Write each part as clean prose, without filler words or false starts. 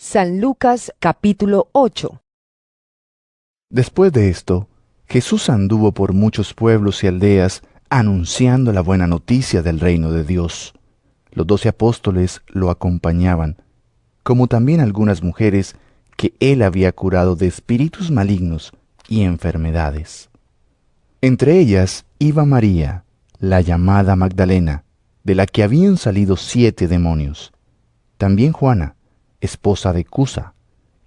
San Lucas capítulo 8. Después de esto, Jesús anduvo por muchos pueblos y aldeas anunciando la buena noticia del reino de Dios. Los 12 apóstoles lo acompañaban, como también algunas mujeres que él había curado de espíritus malignos y enfermedades. Entre ellas iba María, la llamada Magdalena, de la que habían salido 7 demonios. También Juana, esposa de Cusa,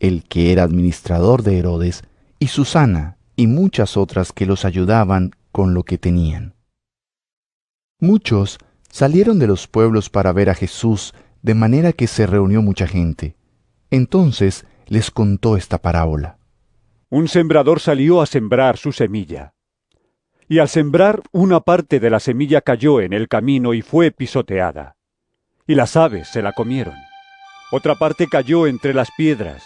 el que era administrador de Herodes, y Susana, y muchas otras que los ayudaban con lo que tenían. Muchos salieron de los pueblos para ver a Jesús, de manera que se reunió mucha gente. Entonces les contó esta parábola. Un sembrador salió a sembrar su semilla. Y al sembrar, una parte de la semilla cayó en el camino y fue pisoteada. Y las aves se la comieron. Otra parte cayó entre las piedras.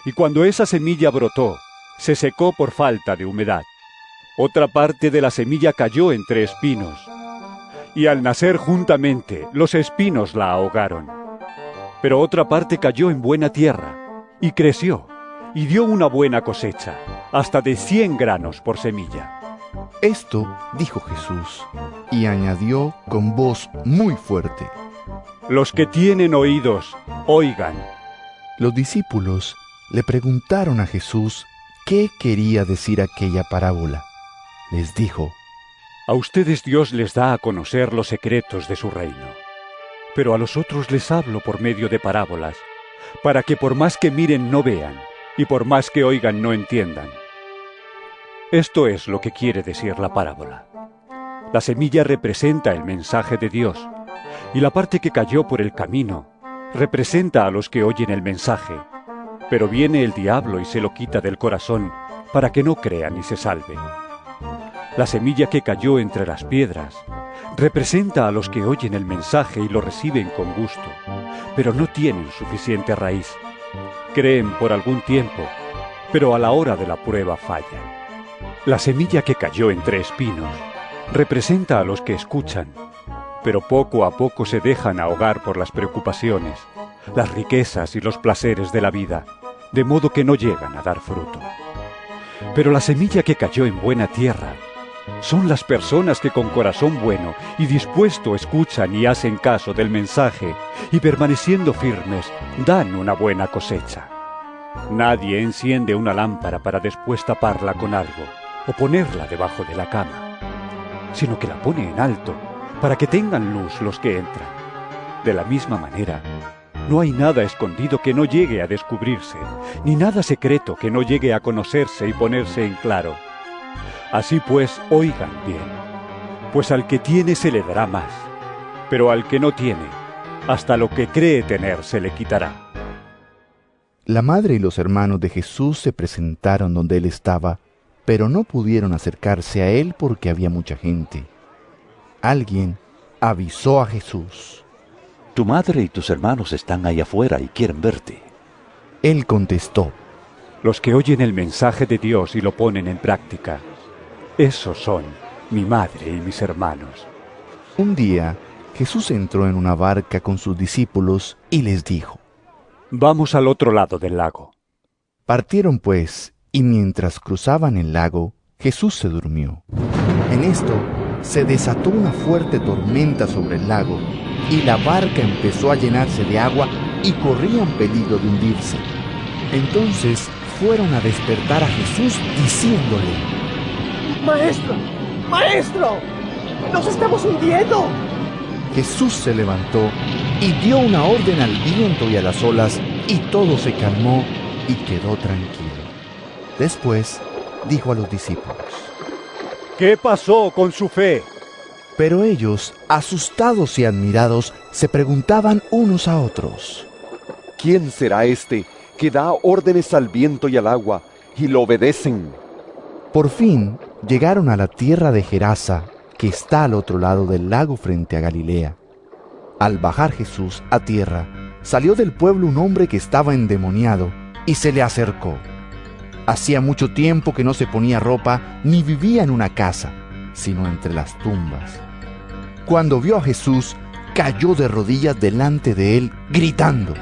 Y cuando esa semilla brotó, se secó por falta de humedad. Otra parte de la semilla cayó entre espinos. Y al nacer juntamente, los espinos la ahogaron. Pero otra parte cayó en buena tierra, y creció, y dio una buena cosecha, hasta de 100 granos por semilla. Esto dijo Jesús, y añadió con voz muy fuerte: Los que tienen oídos, oigan. Los discípulos le preguntaron a Jesús qué quería decir aquella parábola. Les dijo: A ustedes Dios les da a conocer los secretos de su reino. Pero a los otros les hablo por medio de parábolas, para que por más que miren no vean, y por más que oigan no entiendan. Esto es lo que quiere decir la parábola. La semilla representa el mensaje de Dios, y la parte que cayó por el camino representa a los que oyen el mensaje, pero viene el diablo y se lo quita del corazón para que no crean y se salven. La semilla que cayó entre las piedras representa a los que oyen el mensaje y lo reciben con gusto, pero no tienen suficiente raíz. Creen por algún tiempo, pero a la hora de la prueba fallan. La semilla que cayó entre espinos representa a los que escuchan, pero poco a poco se dejan ahogar por las preocupaciones, las riquezas y los placeres de la vida, de modo que no llegan a dar fruto. Pero la semilla que cayó en buena tierra son las personas que con corazón bueno y dispuesto escuchan y hacen caso del mensaje y permaneciendo firmes dan una buena cosecha. Nadie enciende una lámpara para después taparla con algo o ponerla debajo de la cama, sino que la pone en alto para que tengan luz los que entran. De la misma manera, no hay nada escondido que no llegue a descubrirse, ni nada secreto que no llegue a conocerse y ponerse en claro. Así pues, oigan bien, pues al que tiene se le dará más, pero al que no tiene, hasta lo que cree tener se le quitará. La madre y los hermanos de Jesús se presentaron donde él estaba, pero no pudieron acercarse a él porque había mucha gente. Alguien avisó a Jesús: Tu madre y tus hermanos están ahí afuera y quieren verte. Él contestó: Los que oyen el mensaje de Dios y lo ponen en práctica, esos son mi madre y mis hermanos. Un día, Jesús entró en una barca con sus discípulos y les dijo: Vamos al otro lado del lago. Partieron pues, y mientras cruzaban el lago, Jesús se durmió. En esto, se desató una fuerte tormenta sobre el lago, y la barca empezó a llenarse de agua y corría en peligro de hundirse. Entonces fueron a despertar a Jesús diciéndole: ¡Maestro! ¡Maestro! ¡Nos estamos hundiendo! Jesús se levantó y dio una orden al viento y a las olas, y todo se calmó y quedó tranquilo. Después dijo a los discípulos: ¿Qué pasó con su fe? Pero ellos, asustados y admirados, se preguntaban unos a otros: ¿Quién será este que da órdenes al viento y al agua y lo obedecen? Por fin llegaron a la tierra de Gerasa, que está al otro lado del lago frente a Galilea. Al bajar Jesús a tierra, salió del pueblo un hombre que estaba endemoniado y se le acercó. Hacía mucho tiempo que no se ponía ropa ni vivía en una casa, sino entre las tumbas. Cuando vio a Jesús, cayó de rodillas delante de él, gritando: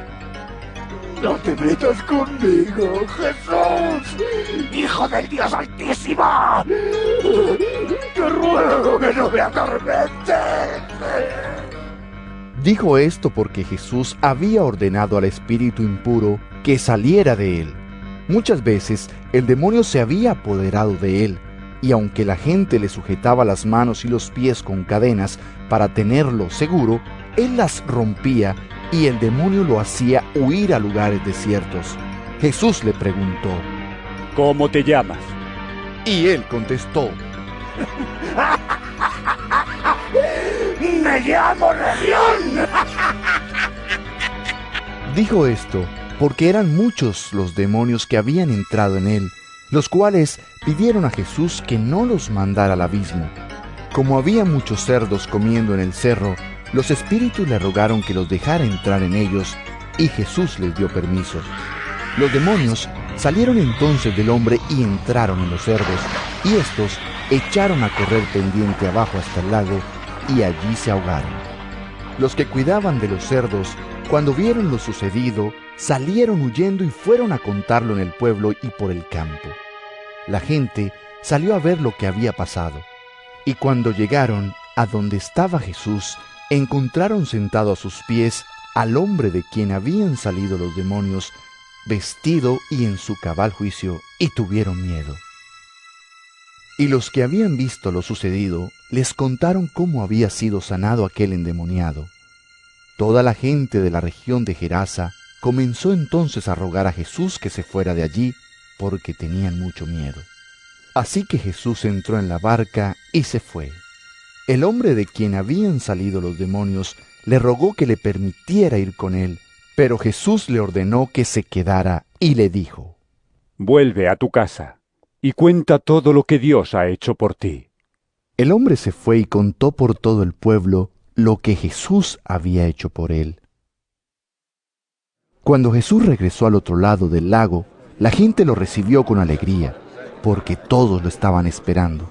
No te metas conmigo, Jesús, Hijo del Dios Altísimo. Te ruego que no me atormentes. Dijo esto porque Jesús había ordenado al espíritu impuro que saliera de él. Muchas veces el demonio se había apoderado de él, y aunque la gente le sujetaba las manos y los pies con cadenas para tenerlo seguro, él las rompía y el demonio lo hacía huir a lugares desiertos. Jesús le preguntó: ¿Cómo te llamas? Y él contestó: ¡Me llamo Legión! Dijo esto porque eran muchos los demonios que habían entrado en él, los cuales pidieron a Jesús que no los mandara al abismo. Como había muchos cerdos comiendo en el cerro, los espíritus le rogaron que los dejara entrar en ellos, y Jesús les dio permiso. Los demonios salieron entonces del hombre y entraron en los cerdos, y estos echaron a correr pendiente abajo hasta el lago, y allí se ahogaron. Los que cuidaban de los cerdos, cuando vieron lo sucedido, salieron huyendo y fueron a contarlo en el pueblo y por el campo. La gente salió a ver lo que había pasado, y cuando llegaron a donde estaba Jesús, encontraron sentado a sus pies al hombre de quien habían salido los demonios, vestido y en su cabal juicio, y tuvieron miedo. Y los que habían visto lo sucedido, les contaron cómo había sido sanado aquel endemoniado. Toda la gente de la región de Gerasa comenzó entonces a rogar a Jesús que se fuera de allí, porque tenían mucho miedo. Así que Jesús entró en la barca y se fue. El hombre de quien habían salido los demonios le rogó que le permitiera ir con él, pero Jesús le ordenó que se quedara y le dijo: Vuelve a tu casa y cuenta todo lo que Dios ha hecho por ti. El hombre se fue y contó por todo el pueblo lo que Jesús había hecho por él. Cuando Jesús regresó al otro lado del lago, la gente lo recibió con alegría, porque todos lo estaban esperando.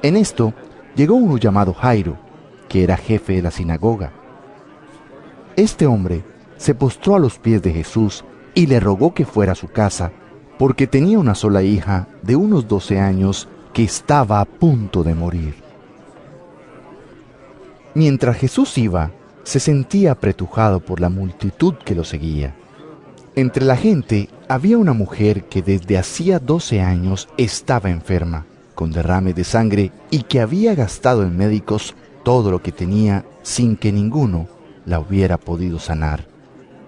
En esto llegó uno llamado Jairo, que era jefe de la sinagoga. Este hombre se postró a los pies de Jesús y le rogó que fuera a su casa, porque tenía una sola hija de unos 12 años que estaba a punto de morir. Mientras Jesús iba, se sentía apretujado por la multitud que lo seguía. Entre la gente había una mujer que desde hacía 12 años estaba enferma, con derrame de sangre, y que había gastado en médicos todo lo que tenía sin que ninguno la hubiera podido sanar.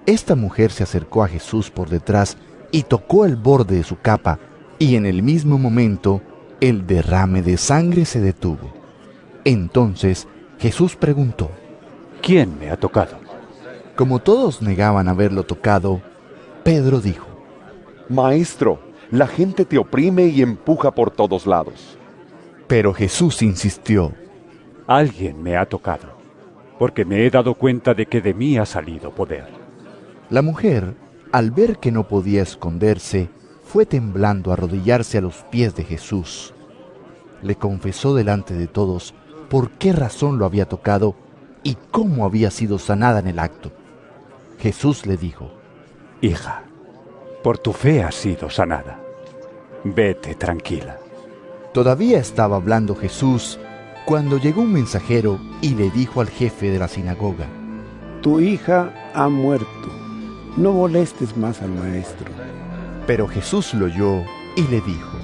Esta mujer se acercó a Jesús por detrás y tocó el borde de su capa, y en el mismo momento el derrame de sangre se detuvo. Entonces Jesús preguntó: ¿Quién me ha tocado? Como todos negaban haberlo tocado, Pedro dijo: Maestro, la gente te oprime y empuja por todos lados. Pero Jesús insistió: Alguien me ha tocado, porque me he dado cuenta de que de mí ha salido poder. La mujer, al ver que no podía esconderse, fue temblando a arrodillarse a los pies de Jesús. Le confesó delante de todos por qué razón lo había tocado y cómo había sido sanada en el acto. Jesús le dijo: Hija, por tu fe has sido sanada. Vete tranquila. Todavía estaba hablando Jesús cuando llegó un mensajero y le dijo al jefe de la sinagoga: Tu hija ha muerto. No molestes más al maestro. Pero Jesús lo oyó y le dijo: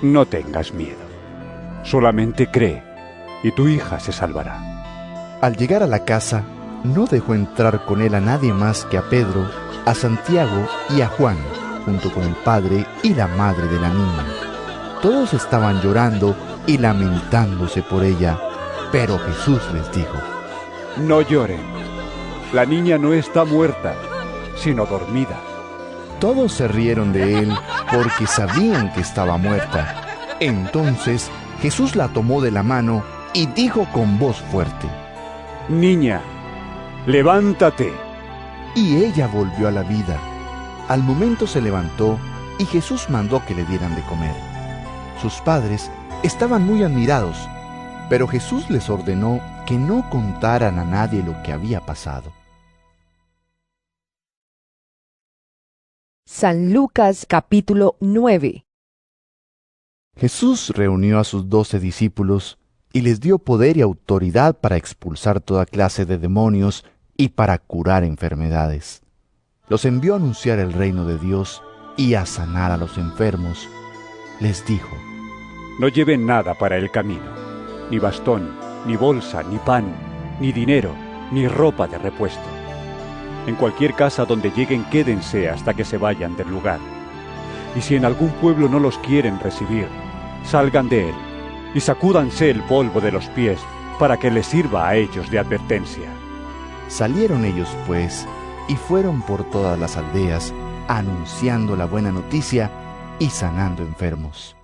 No tengas miedo. Solamente cree y tu hija se salvará. Al llegar a la casa, no dejó entrar con él a nadie más que a Pedro, a Santiago y a Juan, junto con el padre y la madre de la niña. Todos estaban llorando y lamentándose por ella, pero Jesús les dijo: No lloren. La niña no está muerta, sino dormida. Todos se rieron de él porque sabían que estaba muerta. Entonces Jesús la tomó de la mano y dijo con voz fuerte: Niña, levántate. Y ella volvió a la vida. Al momento se levantó y Jesús mandó que le dieran de comer. Sus padres estaban muy admirados, pero Jesús les ordenó que no contaran a nadie lo que había pasado. San Lucas capítulo 9. Jesús reunió a sus 12 discípulos y les dio poder y autoridad para expulsar toda clase de demonios y para curar enfermedades. Los envió a anunciar el reino de Dios y a sanar a los enfermos. Les dijo: No lleven nada para el camino, ni bastón, ni bolsa, ni pan, ni dinero, ni ropa de repuesto. En cualquier casa donde lleguen, quédense hasta que se vayan del lugar. Y si en algún pueblo no los quieren recibir, salgan de él y sacúdanse el polvo de los pies para que les sirva a ellos de advertencia. Salieron ellos, pues, y fueron por todas las aldeas, anunciando la buena noticia y sanando enfermos.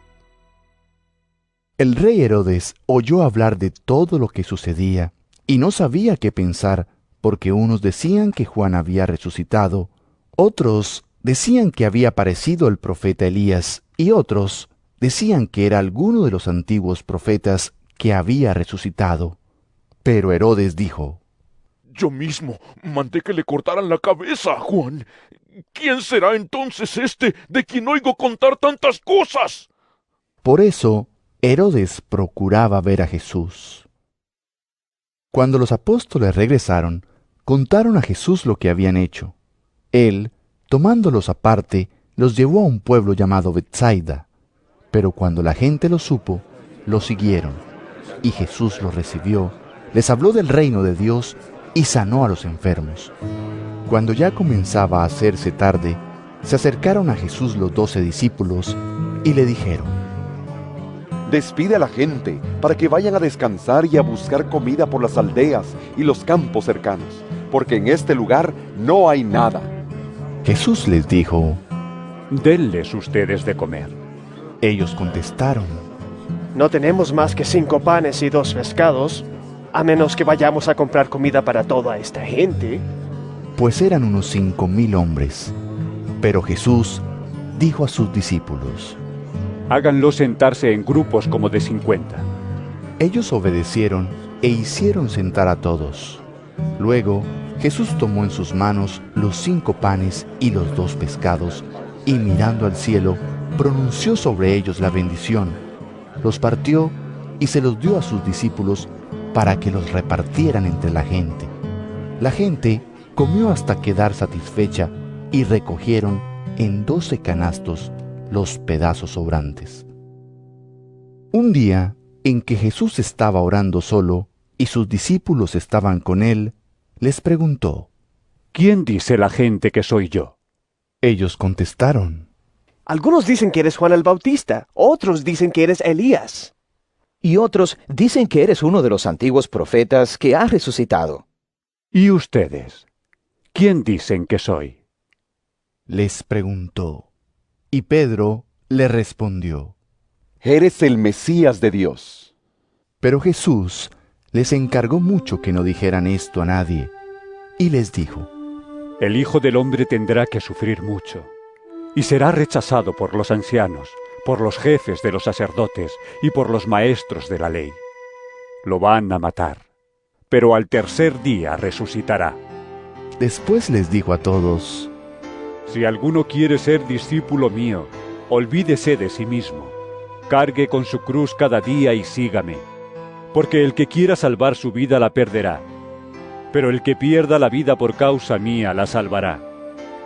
El rey Herodes oyó hablar de todo lo que sucedía y no sabía qué pensar, porque unos decían que Juan había resucitado, otros decían que había aparecido el profeta Elías, y otros decían que era alguno de los antiguos profetas que había resucitado. Pero Herodes dijo: Yo mismo mandé que le cortaran la cabeza a Juan. ¿Quién será entonces este de quien oigo contar tantas cosas? Por eso Herodes procuraba ver a Jesús. Cuando los apóstoles regresaron, contaron a Jesús lo que habían hecho. Él, tomándolos aparte, los llevó a un pueblo llamado Betsaida. Pero cuando la gente lo supo, lo siguieron. Y Jesús los recibió, les habló del reino de Dios y sanó a los enfermos. Cuando ya comenzaba a hacerse tarde, se acercaron a Jesús los 12 discípulos y le dijeron: Despide a la gente para que vayan a descansar y a buscar comida por las aldeas y los campos cercanos, porque en este lugar no hay nada. Jesús les dijo: Denles ustedes de comer. Ellos contestaron: No tenemos más que 5 panes y 2 pescados, a menos que vayamos a comprar comida para toda esta gente. Pues eran unos 5,000 hombres. Pero Jesús dijo a sus discípulos: Háganlos sentarse en grupos como de 50. Ellos obedecieron e hicieron sentar a todos. Luego Jesús tomó en sus manos los 5 panes y los 2 pescados, y mirando al cielo, pronunció sobre ellos la bendición. Los partió y se los dio a sus discípulos para que los repartieran entre la gente. La gente comió hasta quedar satisfecha y recogieron en 12 canastos los pedazos sobrantes. Un día en que Jesús estaba orando solo y sus discípulos estaban con él, les preguntó: ¿Quién dice la gente que soy yo? Ellos contestaron: Algunos dicen que eres Juan el Bautista, otros dicen que eres Elías. Y otros dicen que eres uno de los antiguos profetas que ha resucitado. ¿Y ustedes? ¿Quién dicen que soy? Les preguntó. Y Pedro le respondió: Eres el Mesías de Dios. Pero Jesús les encargó mucho que no dijeran esto a nadie, y les dijo: El Hijo del Hombre tendrá que sufrir mucho, y será rechazado por los ancianos, por los jefes de los sacerdotes y por los maestros de la ley. Lo van a matar, pero al tercer día resucitará. Después les dijo a todos: Si alguno quiere ser discípulo mío, olvídese de sí mismo, cargue con su cruz cada día y sígame, porque el que quiera salvar su vida la perderá, pero el que pierda la vida por causa mía la salvará.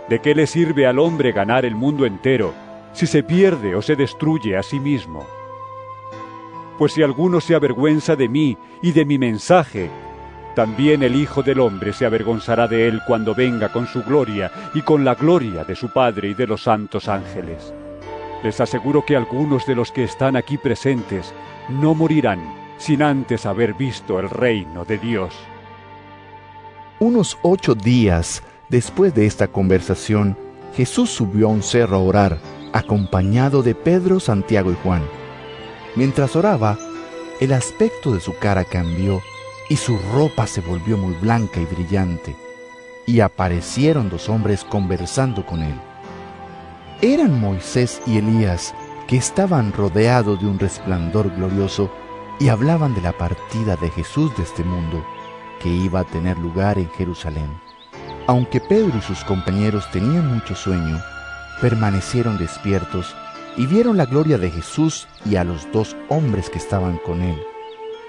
¿De qué le sirve al hombre ganar el mundo entero si se pierde o se destruye a sí mismo? Pues si alguno se avergüenza de mí y de mi mensaje, también el Hijo del Hombre se avergonzará de él cuando venga con su gloria y con la gloria de su Padre y de los santos ángeles. Les aseguro que algunos de los que están aquí presentes no morirán sin antes haber visto el reino de Dios. Unos 8 días después de esta conversación, Jesús subió a un cerro a orar, acompañado de Pedro, Santiago y Juan. Mientras oraba, el aspecto de su cara cambió y su ropa se volvió muy blanca y brillante, y aparecieron 2 hombres conversando con él. Eran Moisés y Elías, que estaban rodeados de un resplandor glorioso y hablaban de la partida de Jesús de este mundo, que iba a tener lugar en Jerusalén. Aunque Pedro y sus compañeros tenían mucho sueño, permanecieron despiertos y vieron la gloria de Jesús y a los 2 hombres que estaban con él.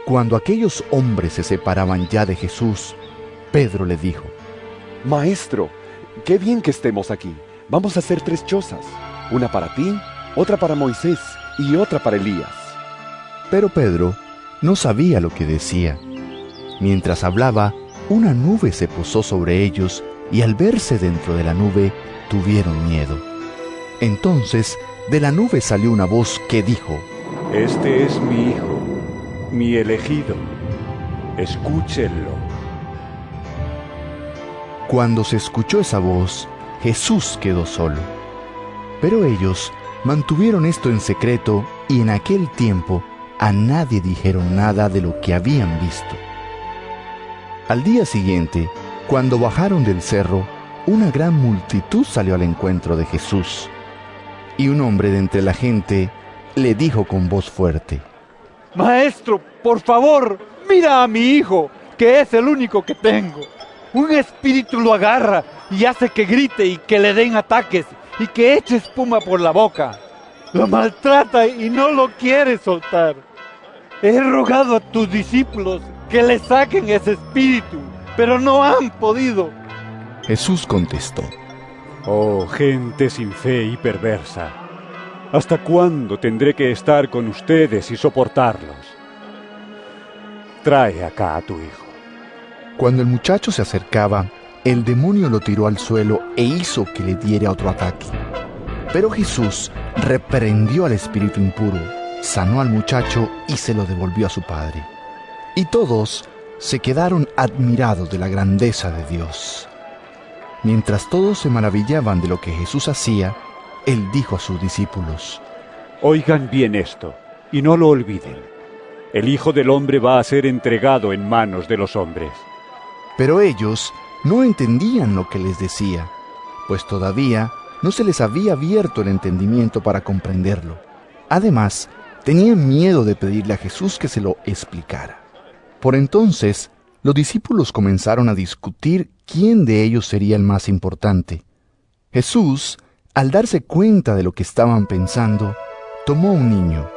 Cuando aquellos hombres se separaban ya de Jesús, Pedro le dijo: Maestro, qué bien que estemos aquí. Vamos a hacer 3 chozas, una para ti, otra para Moisés y otra para Elías. Pero Pedro no sabía lo que decía. Mientras hablaba, una nube se posó sobre ellos y al verse dentro de la nube, tuvieron miedo. Entonces, de la nube salió una voz que dijo: Este es mi hijo, mi elegido. Escúchenlo. Cuando se escuchó esa voz, Jesús quedó solo. Pero ellos mantuvieron esto en secreto y en aquel tiempo a nadie dijeron nada de lo que habían visto. Al día siguiente, cuando bajaron del cerro, una gran multitud salió al encuentro de Jesús. Y un hombre de entre la gente le dijo con voz fuerte: Maestro, por favor, mira a mi hijo, que es el único que tengo. Un espíritu lo agarra y hace que grite y que le den ataques y que eche espuma por la boca. Lo maltrata y no lo quiere soltar. He rogado a tus discípulos que le saquen ese espíritu, pero no han podido. Jesús contestó: Oh, gente sin fe y perversa, ¿hasta cuándo tendré que estar con ustedes y soportarlos? Trae acá a tu hijo. Cuando el muchacho se acercaba, el demonio lo tiró al suelo e hizo que le diera otro ataque. Pero Jesús reprendió al espíritu impuro, sanó al muchacho y se lo devolvió a su padre. Y todos se quedaron admirados de la grandeza de Dios. Mientras todos se maravillaban de lo que Jesús hacía, Él dijo a sus discípulos: Oigan bien esto, y no lo olviden. El Hijo del Hombre va a ser entregado en manos de los hombres. Pero ellos no entendían lo que les decía, pues todavía no se les había abierto el entendimiento para comprenderlo. Además, tenían miedo de pedirle a Jesús que se lo explicara. Por entonces, los discípulos comenzaron a discutir quién de ellos sería el más importante. Jesús, al darse cuenta de lo que estaban pensando, tomó un niño,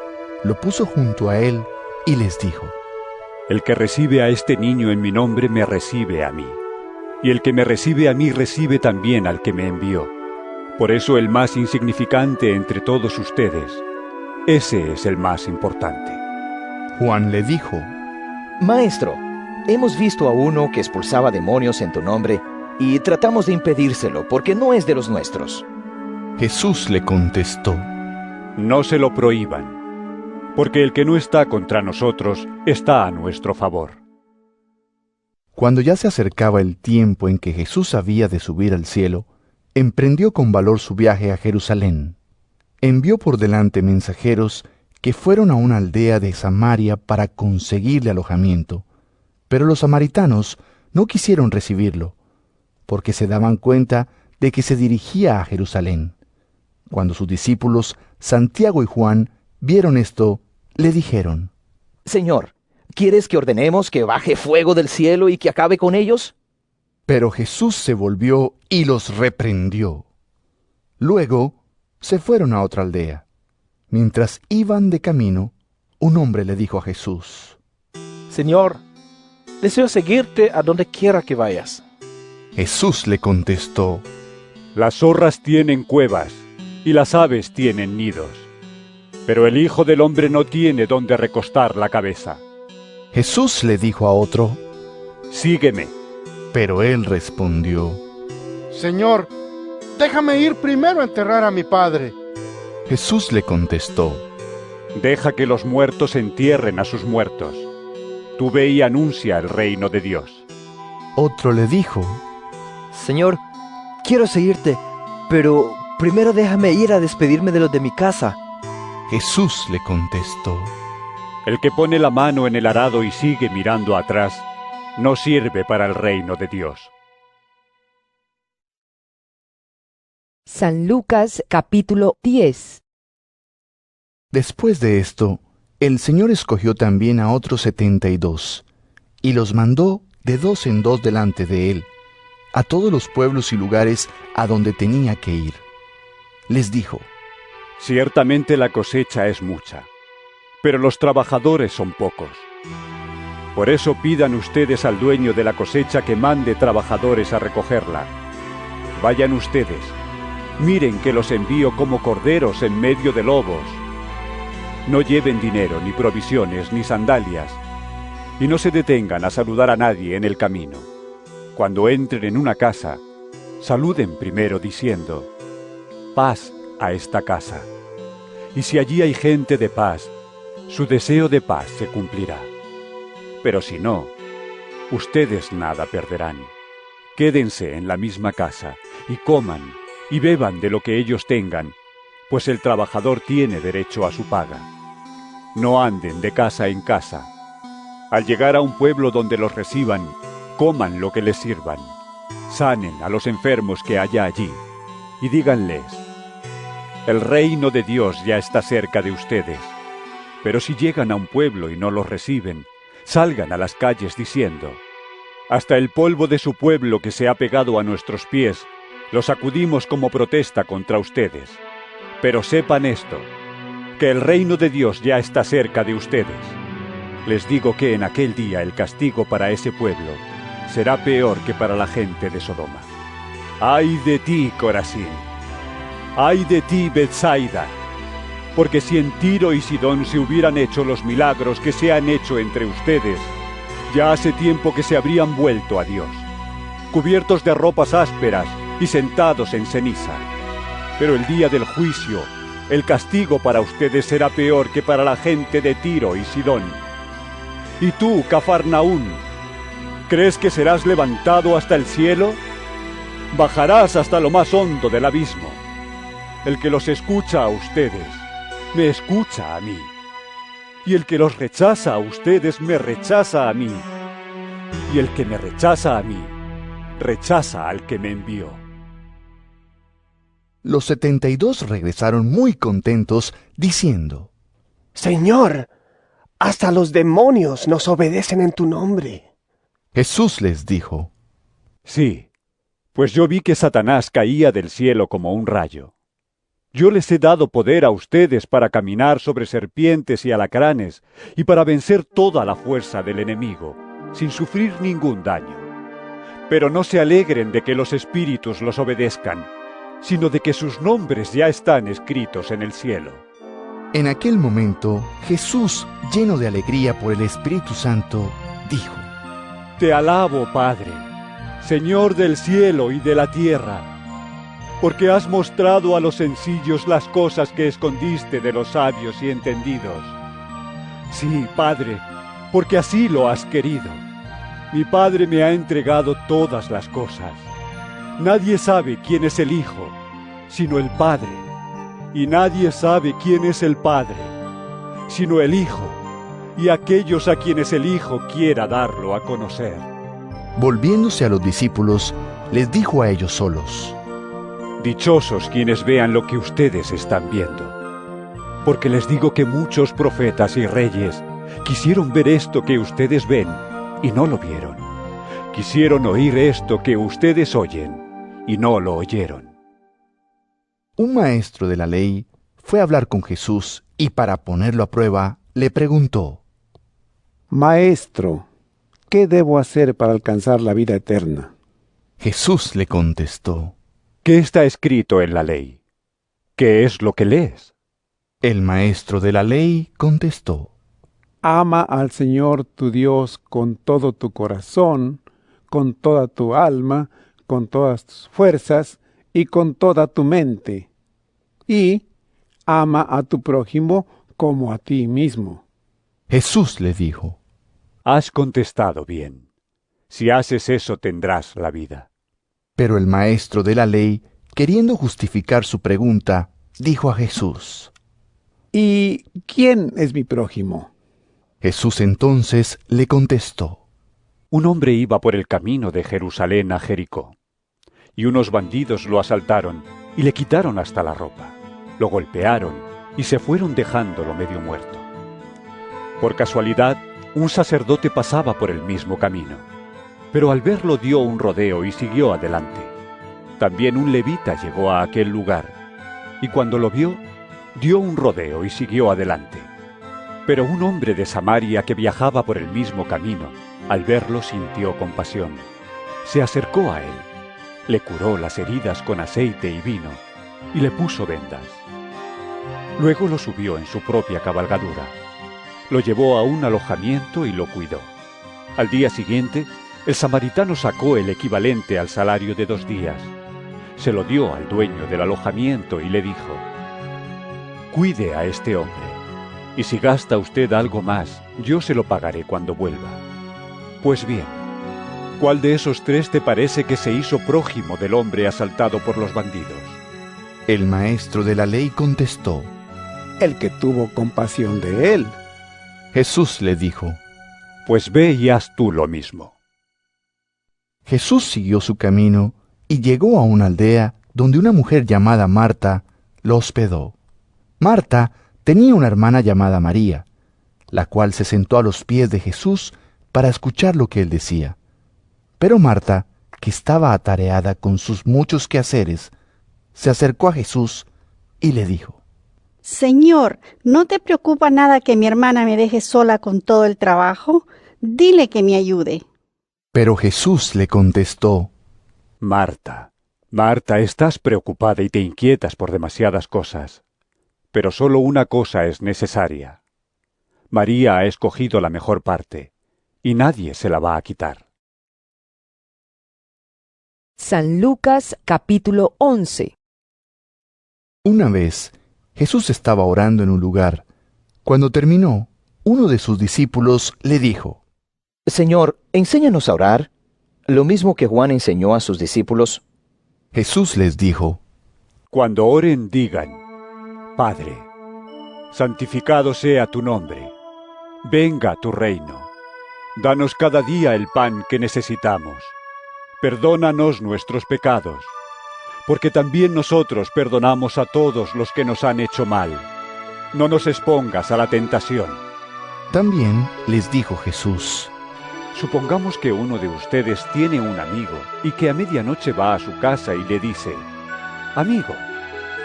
lo puso junto a él y les dijo: El que recibe a este niño en mi nombre me recibe a mí, y el que me recibe a mí recibe también al que me envió. Por eso el más insignificante entre todos ustedes, ese es el más importante. Juan le dijo: Maestro, hemos visto a uno que expulsaba demonios en tu nombre y tratamos de impedírselo porque no es de los nuestros. Jesús le contestó: No se lo prohíban, porque el que no está contra nosotros está a nuestro favor. Cuando ya se acercaba el tiempo en que Jesús había de subir al cielo, emprendió con valor su viaje a Jerusalén. Envió por delante mensajeros que fueron a una aldea de Samaria para conseguirle alojamiento, pero los samaritanos no quisieron recibirlo, porque se daban cuenta de que se dirigía a Jerusalén. Cuando sus discípulos, Santiago y Juan, vieron esto, le dijeron: Señor, ¿quieres que ordenemos que baje fuego del cielo y que acabe con ellos? Pero Jesús se volvió y los reprendió. Luego se fueron a otra aldea. Mientras iban de camino, un hombre le dijo a Jesús: Señor, deseo seguirte a donde quiera que vayas. Jesús le contestó: Las zorras tienen cuevas y las aves tienen nidos, pero el Hijo del Hombre no tiene donde recostar la cabeza. Jesús le dijo a otro: Sígueme. Pero él respondió: Señor, déjame ir primero a enterrar a mi padre. Jesús le contestó: Deja que los muertos entierren a sus muertos. Tú ve y anuncia el reino de Dios. Otro le dijo: Señor, quiero seguirte, pero primero déjame ir a despedirme de los de mi casa. Jesús le contestó: El que pone la mano en el arado y sigue mirando atrás, no sirve para el reino de Dios. San Lucas capítulo 10. Después de esto, el Señor escogió también a otros 72, y los mandó de 2 en 2 delante de él, a todos los pueblos y lugares a donde tenía que ir. les dijo: Ciertamente la cosecha es mucha, pero los trabajadores son pocos. Por eso pidan ustedes al dueño de la cosecha que mande trabajadores a recogerla. Vayan ustedes, miren que los envío como corderos en medio de lobos. No lleven dinero, ni provisiones, ni sandalias, y no se detengan a saludar a nadie en el camino. Cuando entren en una casa, saluden primero diciendo: paz a esta casa. Y si allí hay gente de paz, su deseo de paz se cumplirá. Pero si no, ustedes nada perderán. Quédense en la misma casa, y coman, y beban de lo que ellos tengan, pues el trabajador tiene derecho a su paga. No anden de casa en casa. Al llegar a un pueblo donde los reciban, coman lo que les sirvan. Sanen a los enfermos que haya allí, y díganles: el reino de Dios ya está cerca de ustedes. Pero si llegan a un pueblo y no los reciben, salgan a las calles diciendo: hasta el polvo de su pueblo que se ha pegado a nuestros pies, lo sacudimos como protesta contra ustedes. Pero sepan esto, que el reino de Dios ya está cerca de ustedes. Les digo que en aquel día el castigo para ese pueblo será peor que para la gente de Sodoma. ¡Ay de ti, Corazín! ¡Ay de ti, Betsaida! Porque si en Tiro y Sidón se hubieran hecho los milagros que se han hecho entre ustedes, ya hace tiempo que se habrían vuelto a Dios, cubiertos de ropas ásperas y sentados en ceniza. Pero el día del juicio, el castigo para ustedes será peor que para la gente de Tiro y Sidón. Y tú, Cafarnaún, ¿crees que serás levantado hasta el cielo? Bajarás hasta lo más hondo del abismo. El que los escucha a ustedes, me escucha a mí. Y el que los rechaza a ustedes, me rechaza a mí. Y el que me rechaza a mí, rechaza al que me envió. Los 72 regresaron muy contentos, diciendo: Señor, hasta los demonios nos obedecen en tu nombre. Jesús les dijo: Sí, pues yo vi que Satanás caía del cielo como un rayo. Yo les he dado poder a ustedes para caminar sobre serpientes y alacranes, y para vencer toda la fuerza del enemigo, sin sufrir ningún daño. Pero no se alegren de que los espíritus los obedezcan, sino de que sus nombres ya están escritos en el cielo. En aquel momento, Jesús, lleno de alegría por el Espíritu Santo, dijo: Te alabo, Padre, Señor del cielo y de la tierra, porque has mostrado a los sencillos las cosas que escondiste de los sabios y entendidos. Sí, Padre, porque así lo has querido. Mi Padre me ha entregado todas las cosas. Nadie sabe quién es el Hijo, sino el Padre, y nadie sabe quién es el Padre, sino el Hijo, y aquellos a quienes el Hijo quiera darlo a conocer. Volviéndose a los discípulos, les dijo a ellos solos: Dichosos quienes vean lo que ustedes están viendo, porque les digo que muchos profetas y reyes quisieron ver esto que ustedes ven y no lo vieron. Quisieron oír esto que ustedes oyen y no lo oyeron. Un maestro de la ley fue a hablar con Jesús y para ponerlo a prueba le preguntó: Maestro, ¿qué debo hacer para alcanzar la vida eterna? Jesús le contestó: ¿Qué está escrito en la ley? ¿Qué es lo que lees? El maestro de la ley contestó: Ama al Señor tu Dios con todo tu corazón, con toda tu alma, con todas tus fuerzas y con toda tu mente. Y ama a tu prójimo como a ti mismo. Jesús le dijo: Has contestado bien. Si haces eso tendrás la vida. Pero el maestro de la ley, queriendo justificar su pregunta, dijo a Jesús: ¿Y quién es mi prójimo? Jesús entonces le contestó: Un hombre iba por el camino de Jerusalén a Jericó, y unos bandidos lo asaltaron y le quitaron hasta la ropa, lo golpearon y se fueron dejándolo medio muerto. Por casualidad, un sacerdote pasaba por el mismo camino, pero al verlo dio un rodeo y siguió adelante. También un levita llegó a aquel lugar, y cuando lo vio, dio un rodeo y siguió adelante. Pero un hombre de Samaria que viajaba por el mismo camino, al verlo sintió compasión. Se acercó a él, le curó las heridas con aceite y vino, y le puso vendas. Luego lo subió en su propia cabalgadura. Lo llevó a un alojamiento y lo cuidó. Al día siguiente, el samaritano sacó el equivalente al salario de 2 días. Se lo dio al dueño del alojamiento y le dijo: «Cuide a este hombre, y si gasta usted algo más, yo se lo pagaré cuando vuelva». Pues bien, ¿cuál de esos 3 te parece que se hizo prójimo del hombre asaltado por los bandidos? El maestro de la ley contestó: El que tuvo compasión de él. Jesús le dijo: Pues ve y haz tú lo mismo. Jesús siguió su camino y llegó a una aldea donde una mujer llamada Marta lo hospedó. Marta tenía una hermana llamada María, la cual se sentó a los pies de Jesús para escuchar lo que él decía. Pero Marta, que estaba atareada con sus muchos quehaceres, se acercó a Jesús y le dijo: Señor, ¿no te preocupa nada que mi hermana me deje sola con todo el trabajo? Dile que me ayude. Pero Jesús le contestó: Marta, Marta, estás preocupada y te inquietas por demasiadas cosas, pero solo una cosa es necesaria. María ha escogido la mejor parte, y nadie se la va a quitar. San Lucas capítulo 11. Una vez, Jesús estaba orando en un lugar. Cuando terminó, uno de sus discípulos le dijo: Señor, enséñanos a orar, lo mismo que Juan enseñó a sus discípulos. Jesús les dijo: Cuando oren, digan: Padre, santificado sea tu nombre, venga tu reino. Danos cada día el pan que necesitamos. Perdónanos nuestros pecados, porque también nosotros perdonamos a todos los que nos han hecho mal. No nos expongas a la tentación. También les dijo Jesús: Supongamos que uno de ustedes tiene un amigo y que a medianoche va a su casa y le dice: Amigo,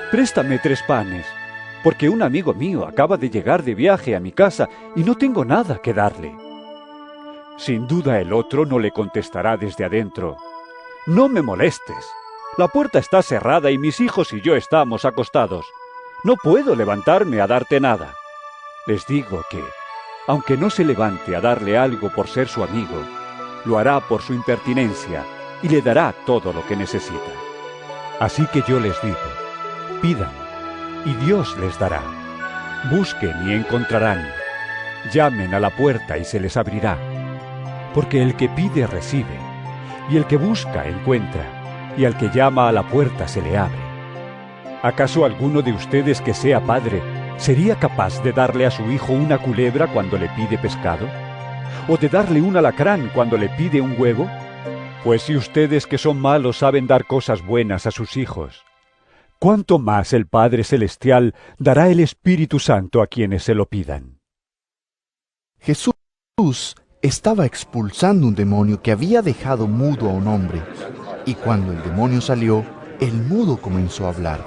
préstame 3 panes, porque un amigo mío acaba de llegar de viaje a mi casa y no tengo nada que darle. Sin duda el otro no le contestará desde adentro: No me molestes. La puerta está cerrada y mis hijos y yo estamos acostados. No puedo levantarme a darte nada. Les digo que, aunque no se levante a darle algo por ser su amigo, lo hará por su impertinencia y le dará todo lo que necesita. Así que yo les digo: pidan, y Dios les dará. Busquen y encontrarán. Llamen a la puerta y se les abrirá. Porque el que pide recibe, y el que busca encuentra, y al que llama a la puerta se le abre. ¿Acaso alguno de ustedes que sea padre sería capaz de darle a su hijo una culebra cuando le pide pescado? ¿O de darle un alacrán cuando le pide un huevo? Pues si ustedes que son malos saben dar cosas buenas a sus hijos, ¿cuánto más el Padre Celestial dará el Espíritu Santo a quienes se lo pidan? Jesús estaba expulsando un demonio que había dejado mudo a un hombre, y cuando el demonio salió, el mudo comenzó a hablar.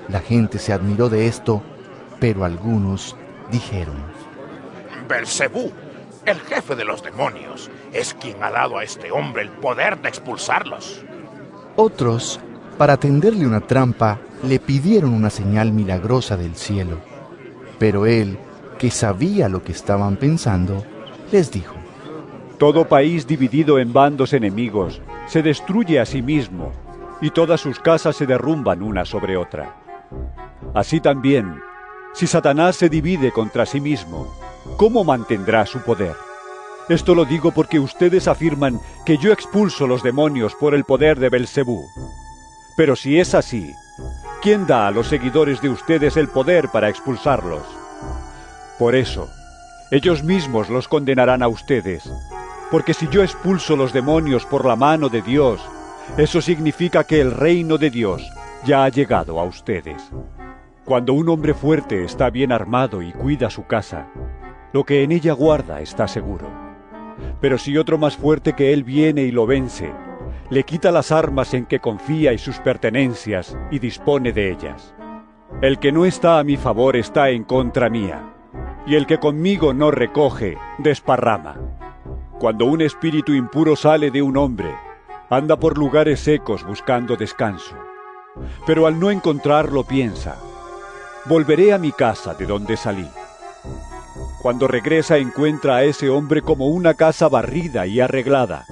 La gente se admiró de esto, pero algunos dijeron: Belcebú, el jefe de los demonios, es quien ha dado a este hombre el poder de expulsarlos. Otros, para tenderle una trampa, le pidieron una señal milagrosa del cielo. Pero él, que sabía lo que estaban pensando, les dijo: Todo país dividido en bandos enemigos se destruye a sí mismo, y todas sus casas se derrumban una sobre otra. Así también, si Satanás se divide contra sí mismo, ¿cómo mantendrá su poder? Esto lo digo porque ustedes afirman que yo expulso los demonios por el poder de Belcebú. Pero si es así, ¿quién da a los seguidores de ustedes el poder para expulsarlos? Por eso, ellos mismos los condenarán a ustedes, porque si yo expulso los demonios por la mano de Dios, eso significa que el reino de Dios ya ha llegado a ustedes. Cuando un hombre fuerte está bien armado y cuida su casa, lo que en ella guarda está seguro. Pero si otro más fuerte que él viene y lo vence, le quita las armas en que confía y sus pertenencias y dispone de ellas. El que no está a mi favor está en contra mía, y el que conmigo no recoge, desparrama. Cuando un espíritu impuro sale de un hombre, anda por lugares secos buscando descanso. Pero al no encontrarlo piensa, volveré a mi casa de donde salí. Cuando regresa encuentra a ese hombre como una casa barrida y arreglada.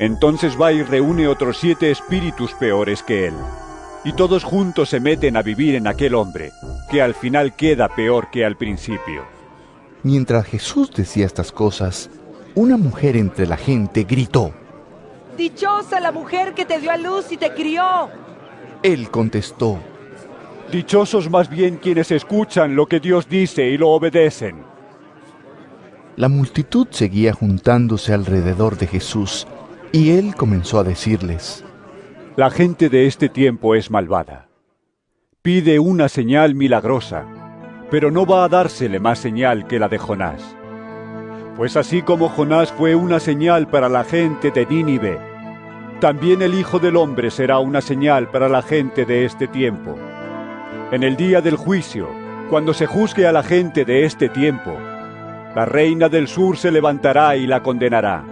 Entonces va y reúne otros 7 espíritus peores que él, y todos juntos se meten a vivir en aquel hombre, que al final queda peor que al principio. Mientras Jesús decía estas cosas, una mujer entre la gente gritó: ¡Dichosa la mujer que te dio a luz y te crió! Él contestó: Dichosos más bien quienes escuchan lo que Dios dice y lo obedecen. La multitud seguía juntándose alrededor de Jesús, y él comenzó a decirles: La gente de este tiempo es malvada. Pide una señal milagrosa, pero no va a dársele más señal que la de Jonás. Pues así como Jonás fue una señal para la gente de Nínive, también el Hijo del Hombre será una señal para la gente de este tiempo. En el día del juicio, cuando se juzgue a la gente de este tiempo, la reina del sur se levantará y la condenará,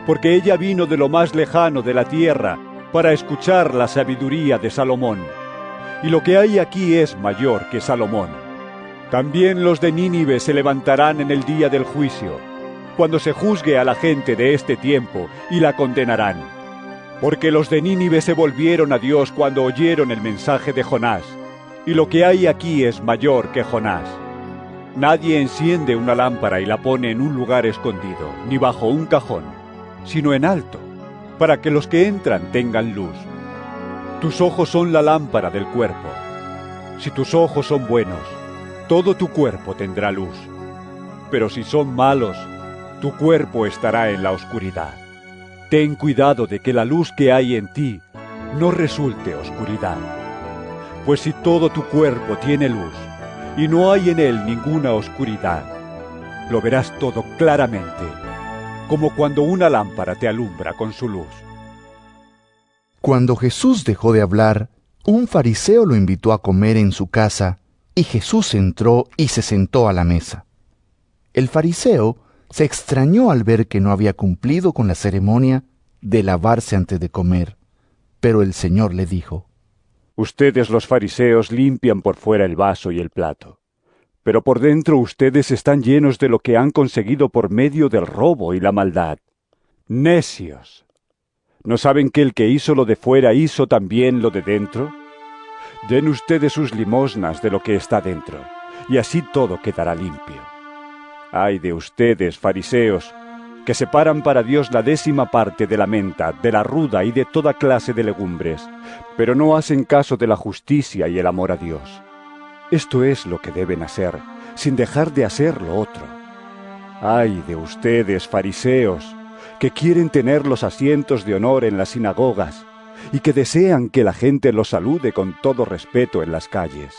porque ella vino de lo más lejano de la tierra para escuchar la sabiduría de Salomón, y lo que hay aquí es mayor que Salomón. También los de Nínive se levantarán en el día del juicio, cuando se juzgue a la gente de este tiempo, y la condenarán. Porque los de Nínive se volvieron a Dios cuando oyeron el mensaje de Jonás, y lo que hay aquí es mayor que Jonás. Nadie enciende una lámpara y la pone en un lugar escondido, ni bajo un cajón, sino en alto, para que los que entran tengan luz. Tus ojos son la lámpara del cuerpo. Si tus ojos son buenos, todo tu cuerpo tendrá luz. Pero si son malos, tu cuerpo estará en la oscuridad. Ten cuidado de que la luz que hay en ti no resulte oscuridad. Pues si todo tu cuerpo tiene luz, y no hay en él ninguna oscuridad, lo verás todo claramente, como cuando una lámpara te alumbra con su luz. Cuando Jesús dejó de hablar, un fariseo lo invitó a comer en su casa, y Jesús entró y se sentó a la mesa. El fariseo se extrañó al ver que no había cumplido con la ceremonia de lavarse antes de comer, pero el Señor le dijo: Ustedes los fariseos limpian por fuera el vaso y el plato, pero por dentro ustedes están llenos de lo que han conseguido por medio del robo y la maldad. ¡Necios! ¿No saben que el que hizo lo de fuera hizo también lo de dentro? Den ustedes sus limosnas de lo que está dentro, y así todo quedará limpio. Ay de ustedes, fariseos, que separan para Dios la 10ª parte de la menta, de la ruda y de toda clase de legumbres, pero no hacen caso de la justicia y el amor a Dios. Esto es lo que deben hacer, sin dejar de hacer lo otro. Ay de ustedes, fariseos, que quieren tener los asientos de honor en las sinagogas, y que desean que la gente los salude con todo respeto en las calles.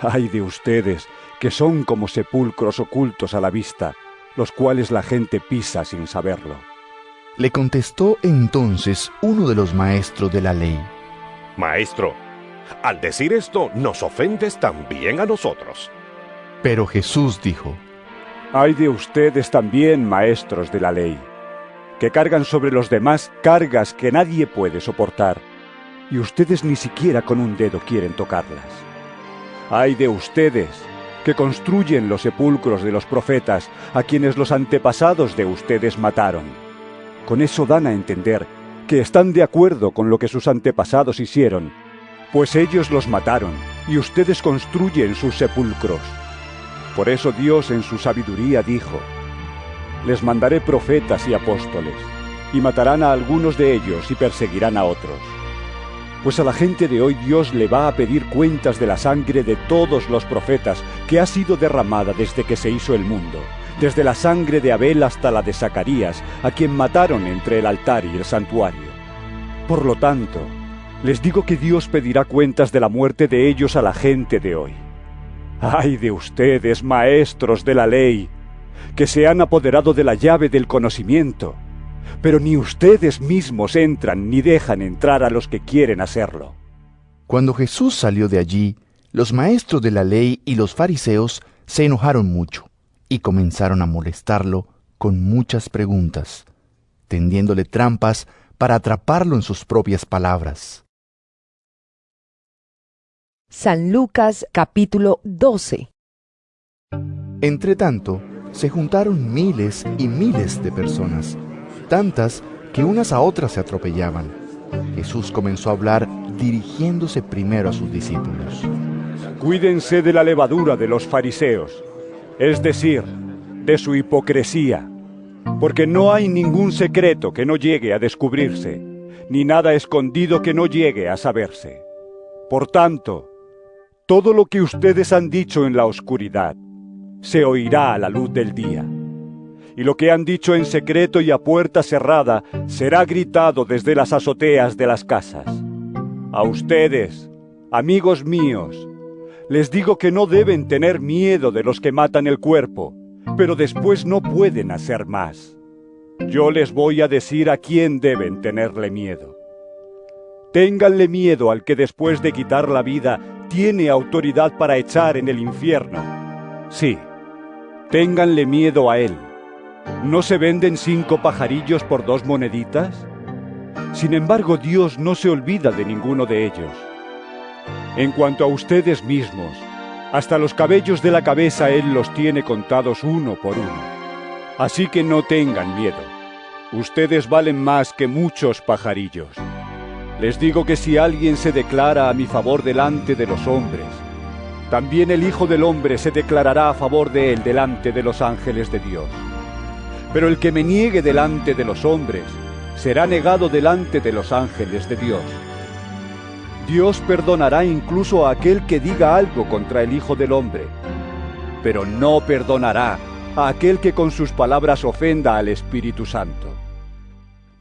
Ay de ustedes, que son como sepulcros ocultos a la vista, los cuales la gente pisa sin saberlo. Le contestó entonces uno de los maestros de la ley: Maestro, al decir esto nos ofendes también a nosotros. Pero Jesús dijo: Ay de ustedes también, maestros de la ley, que cargan sobre los demás cargas que nadie puede soportar, y ustedes ni siquiera con un dedo quieren tocarlas. Ay de ustedes, que construyen los sepulcros de los profetas, a quienes los antepasados de ustedes mataron. Con eso dan a entender que están de acuerdo con lo que sus antepasados hicieron, pues ellos los mataron, y ustedes construyen sus sepulcros. Por eso Dios en su sabiduría dijo: Les mandaré profetas y apóstoles, y matarán a algunos de ellos y perseguirán a otros. Pues a la gente de hoy Dios le va a pedir cuentas de la sangre de todos los profetas que ha sido derramada desde que se hizo el mundo, desde la sangre de Abel hasta la de Zacarías, a quien mataron entre el altar y el santuario. Por lo tanto, les digo que Dios pedirá cuentas de la muerte de ellos a la gente de hoy. ¡Ay de ustedes, maestros de la ley, que se han apoderado de la llave del conocimiento! Pero ni ustedes mismos entran ni dejan entrar a los que quieren hacerlo. Cuando Jesús salió de allí, Los maestros de la ley y los fariseos se enojaron mucho y comenzaron a molestarlo con muchas preguntas, tendiéndole trampas para atraparlo en sus propias palabras. San Lucas capítulo 12. Entretanto, se juntaron miles y miles de personas, tantas que unas a otras se atropellaban. Jesús comenzó a hablar dirigiéndose primero a sus discípulos. Cuídense de la levadura de los fariseos, es decir, de su hipocresía, porque no hay ningún secreto que no llegue a descubrirse, ni nada escondido que no llegue a saberse. Por tanto, todo lo que ustedes han dicho en la oscuridad se oirá a la luz del día. Y lo que han dicho en secreto y a puerta cerrada será gritado desde las azoteas de las casas. A ustedes, amigos míos, les digo que no deben tener miedo de los que matan el cuerpo, pero después no pueden hacer más. Yo les voy a decir a quién deben tenerle miedo. Ténganle miedo al que después de quitar la vida tiene autoridad para echar en el infierno. Sí, ténganle miedo a él. ¿No se venden 5 pajarillos por 2 moneditas? Sin embargo, Dios no se olvida de ninguno de ellos. En cuanto a ustedes mismos, hasta los cabellos de la cabeza Él los tiene contados uno por uno. Así que no tengan miedo. Ustedes valen más que muchos pajarillos. Les digo que si alguien se declara a mi favor delante de los hombres, también el Hijo del Hombre se declarará a favor de él delante de los ángeles de Dios. Pero el que me niegue delante de los hombres, será negado delante de los ángeles de Dios. Dios perdonará incluso a aquel que diga algo contra el Hijo del Hombre, pero no perdonará a aquel que con sus palabras ofenda al Espíritu Santo.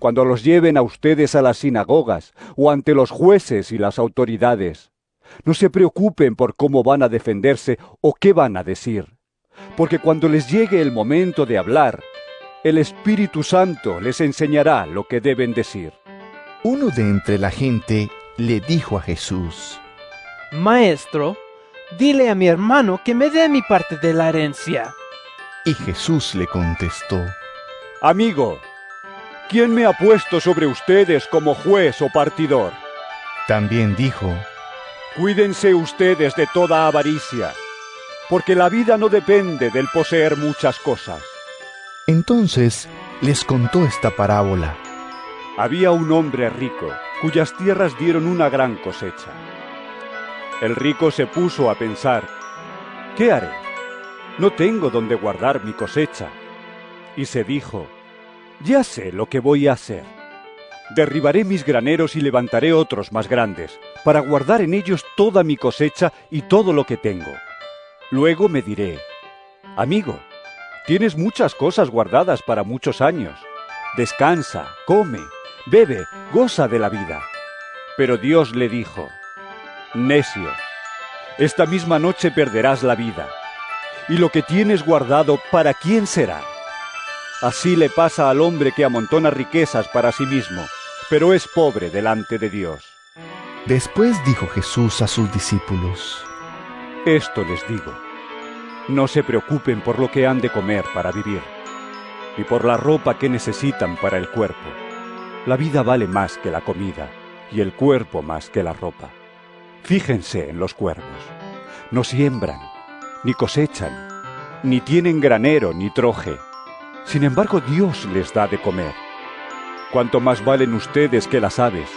Cuando los lleven a ustedes a las sinagogas o ante los jueces y las autoridades, no se preocupen por cómo van a defenderse o qué van a decir, porque cuando les llegue el momento de hablar, el Espíritu Santo les enseñará lo que deben decir. Uno de entre la gente le dijo a Jesús: Maestro, dile a mi hermano que me dé mi parte de la herencia. Y Jesús le contestó: Amigo, ¿quién me ha puesto sobre ustedes como juez o partidor? También dijo: Cuídense ustedes de toda avaricia, porque la vida no depende del poseer muchas cosas. Entonces les contó esta parábola. Había un hombre rico, cuyas tierras dieron una gran cosecha. El rico se puso a pensar: ¿qué haré? No tengo donde guardar mi cosecha. Y se dijo: ya sé lo que voy a hacer. Derribaré mis graneros y levantaré otros más grandes, para guardar en ellos toda mi cosecha y todo lo que tengo. Luego me diré: amigo, tienes muchas cosas guardadas para muchos años. Descansa, come, bebe, goza de la vida. Pero Dios le dijo: necio, esta misma noche perderás la vida. Y lo que tienes guardado, ¿para quién será? Así le pasa al hombre que amontona riquezas para sí mismo, pero es pobre delante de Dios. Después dijo Jesús a sus discípulos: esto les digo, no se preocupen por lo que han de comer para vivir, ni por la ropa que necesitan para el cuerpo. La vida vale más que la comida, y el cuerpo más que la ropa. Fíjense en los cuervos. No siembran, ni cosechan, ni tienen granero ni troje. Sin embargo, Dios les da de comer. Cuánto más valen ustedes que las aves.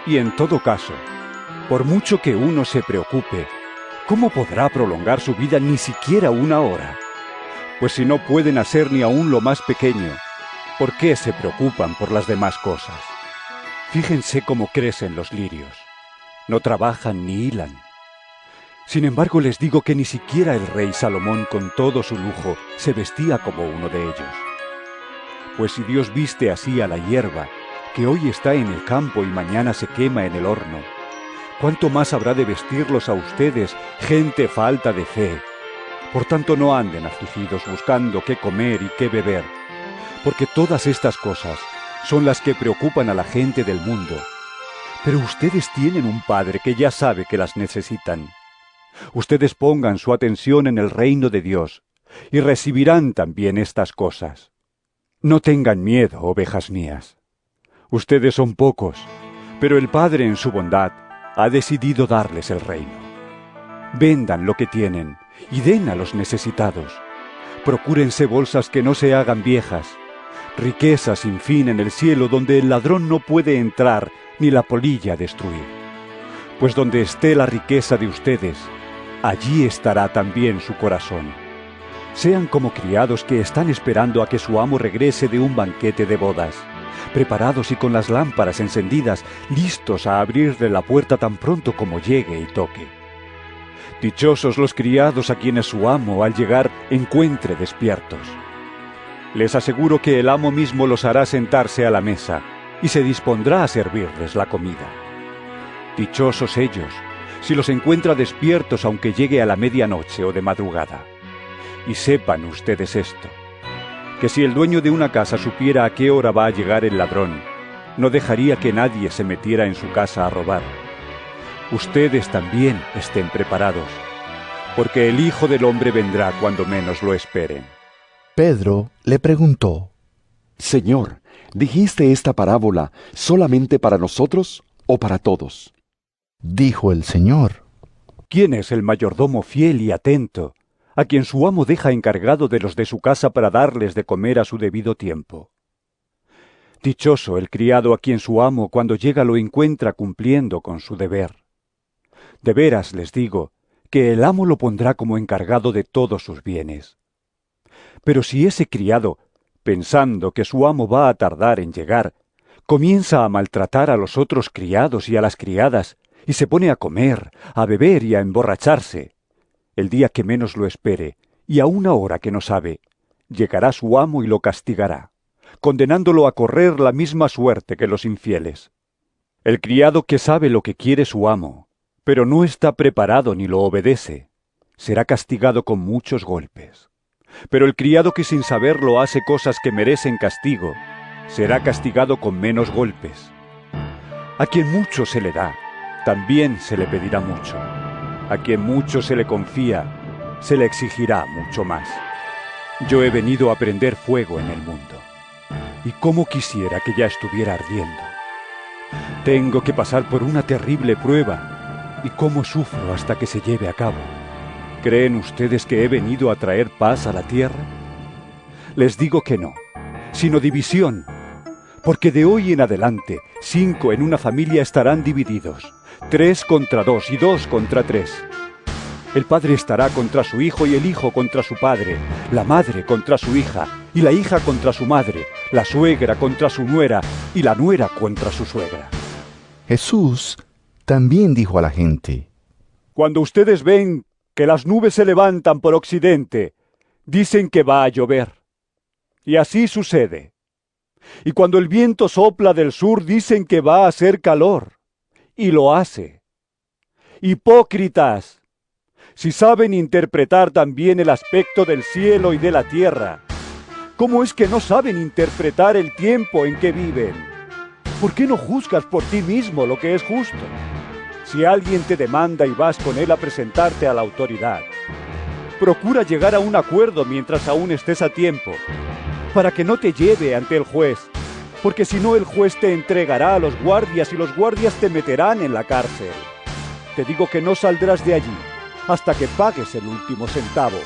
Y en todo caso, por mucho que uno se preocupe, ¿cómo podrá prolongar su vida ni siquiera una hora? Pues si no pueden hacer ni aún lo más pequeño, ¿por qué se preocupan por las demás cosas? Fíjense cómo crecen los lirios. No trabajan ni hilan. Sin embargo, les digo que ni siquiera el rey Salomón, con todo su lujo, se vestía como uno de ellos. Pues si Dios viste así a la hierba, que hoy está en el campo y mañana se quema en el horno, ¿cuánto más habrá de vestirlos a ustedes, gente falta de fe? Por tanto, no anden afligidos buscando qué comer y qué beber, porque todas estas cosas son las que preocupan a la gente del mundo. Pero ustedes tienen un Padre que ya sabe que las necesitan. Ustedes pongan su atención en el reino de Dios y recibirán también estas cosas. No tengan miedo, ovejas mías. Ustedes son pocos, pero el Padre en su bondad ha decidido darles el reino. Vendan lo que tienen y den a los necesitados. Procúrense bolsas que no se hagan viejas, riquezas sin fin en el cielo donde el ladrón no puede entrar ni la polilla destruir. Pues donde esté la riqueza de ustedes, allí estará también su corazón. Sean como criados que están esperando a que su amo regrese de un banquete de bodas, preparados y con las lámparas encendidas, listos a abrirle la puerta tan pronto como llegue y toque. Dichosos los criados a quienes su amo al llegar encuentre despiertos. Les aseguro que el amo mismo los hará sentarse a la mesa y se dispondrá a servirles la comida. Dichosos ellos, si los encuentra despiertos aunque llegue a la medianoche o de madrugada. Y sepan ustedes esto, que si el dueño de una casa supiera a qué hora va a llegar el ladrón, no dejaría que nadie se metiera en su casa a robar. Ustedes también estén preparados, porque el Hijo del Hombre vendrá cuando menos lo esperen. Pedro le preguntó: Señor, ¿dijiste esta parábola solamente para nosotros o para todos? Dijo el Señor: ¿Quién es el mayordomo fiel y atento, a quien su amo deja encargado de los de su casa para darles de comer a su debido tiempo? Dichoso el criado a quien su amo cuando llega lo encuentra cumpliendo con su deber. De veras les digo, que el amo lo pondrá como encargado de todos sus bienes. Pero si ese criado, pensando que su amo va a tardar en llegar, comienza a maltratar a los otros criados y a las criadas, y se pone a comer, a beber y a emborracharse, el día que menos lo espere, y a una hora que no sabe, llegará su amo y lo castigará, condenándolo a correr la misma suerte que los infieles. El criado que sabe lo que quiere su amo, pero no está preparado ni lo obedece, será castigado con muchos golpes. Pero el criado que sin saberlo hace cosas que merecen castigo, será castigado con menos golpes. A quien mucho se le da, también se le pedirá mucho. A quien mucho se le confía, se le exigirá mucho más. Yo he venido a prender fuego en el mundo, y cómo quisiera que ya estuviera ardiendo. Tengo que pasar por una terrible prueba, y cómo sufro hasta que se lleve a cabo. ¿Creen ustedes que he venido a traer paz a la tierra? Les digo que no, sino división, porque de hoy en adelante 5 en una familia estarán divididos, 3 contra 2 y 2 contra 3. El padre estará contra su hijo y el hijo contra su padre, la madre contra su hija y la hija contra su madre, la suegra contra su nuera y la nuera contra su suegra. Jesús también dijo a la gente: Cuando ustedes ven que las nubes se levantan por occidente, dicen que va a llover. Y así sucede. Y cuando el viento sopla del sur, dicen que va a hacer calor. Y lo hace. Hipócritas, si saben interpretar también el aspecto del cielo y de la tierra, ¿cómo es que no saben interpretar el tiempo en que viven? ¿Por qué no juzgas por ti mismo lo que es justo? Si alguien te demanda y vas con él a presentarte a la autoridad, procura llegar a un acuerdo mientras aún estés a tiempo, para que no te lleve ante el juez, porque si no el juez te entregará a los guardias y los guardias te meterán en la cárcel. Te digo que no saldrás de allí hasta que pagues el último centavo.